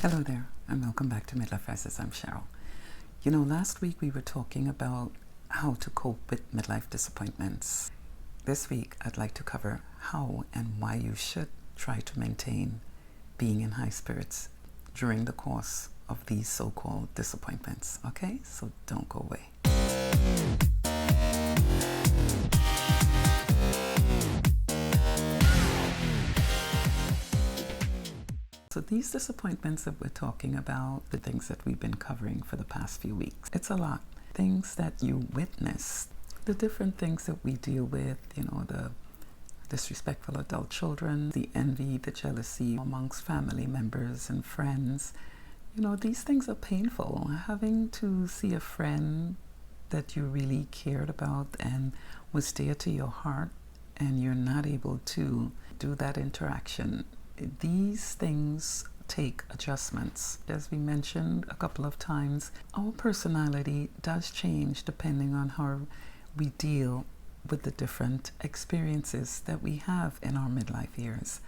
Hello there, and welcome back to Midlife Crisis. I'm Cheryl. You know, last week we were talking about how to cope with midlife disappointments. This week I'd like to cover how and why you should try to maintain being in high spirits during the course of these so-called disappointments. Okay, so don't go away. So these disappointments that we're talking about, the things that we've been covering for the past few weeks, it's a lot. Things that you witness, the different things that we deal with, the disrespectful adult children, the envy, the jealousy amongst family members and friends. These things are painful. Having to see a friend that you really cared about and was dear to your heart, and you're not able to do that interaction. These things take adjustments. As we mentioned a couple of times, our personality does change depending on how we deal with the different experiences that we have in our midlife years.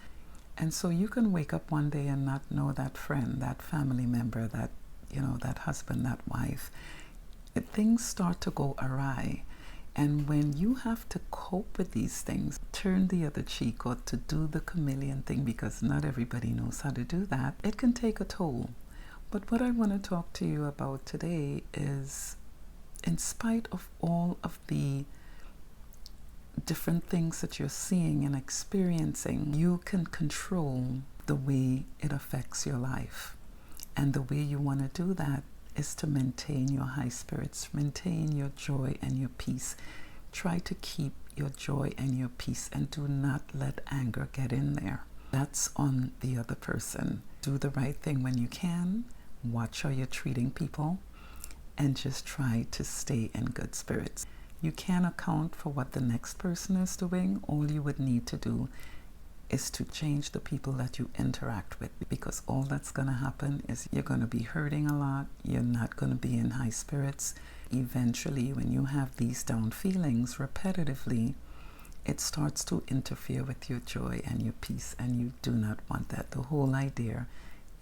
And so you can wake up one day and not know that friend, that family member, that husband, that wife. Things start to go awry. And when you have to cope with these things, turn the other cheek or to do the chameleon thing, because not everybody knows how to do that, it can take a toll. But what I want to talk to you about today is, in spite of all of the different things that you're seeing and experiencing, you can control the way it affects your life. And the way you want to do that is to maintain your high spirits, maintain your joy and your peace. Try to keep your joy and your peace, and do not let anger get in there. That's on the other person. Do the right thing when you can. Watch how you're treating people, and just try to stay in good spirits. You can't account for what the next person is doing. All you would need to do is to change the people that you interact with, because all that's going to happen is you're going to be hurting a lot. You're not going to be in high spirits. Eventually, when you have these down feelings repetitively, it starts to interfere with your joy and your peace, and you do not want that. The whole idea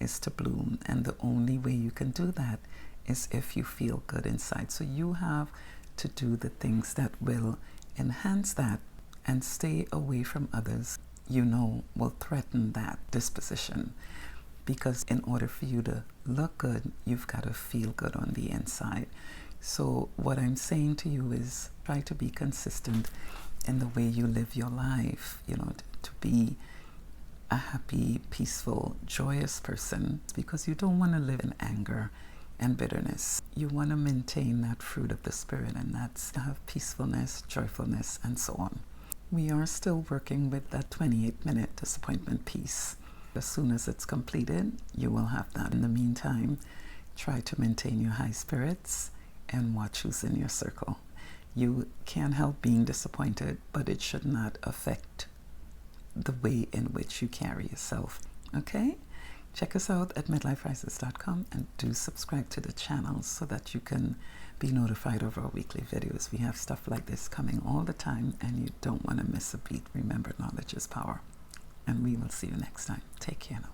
is to bloom, and the only way you can do that is if you feel good inside. So you have to do the things that will enhance that and stay away from others will threaten that disposition. Because in order for you to look good, you've got to feel good on the inside. So what I'm saying to you is, try to be consistent in the way you live your life, to be a happy, peaceful, joyous person, because you don't want to live in anger and bitterness. You want to maintain that fruit of the Spirit, and that's to have peacefulness, joyfulness, and so on. We are still working with that 28-minute disappointment piece. As soon as it's completed, you will have that. In the meantime, try to maintain your high spirits and watch who's in your circle. You can't help being disappointed, but it should not affect the way in which you carry yourself. Okay? Check us out at midlifecrisis.com, and do subscribe to the channel so that you can be notified of our weekly videos. We have stuff like this coming all the time, and you don't want to miss a beat. Remember, knowledge is power. And we will see you next time. Take care now.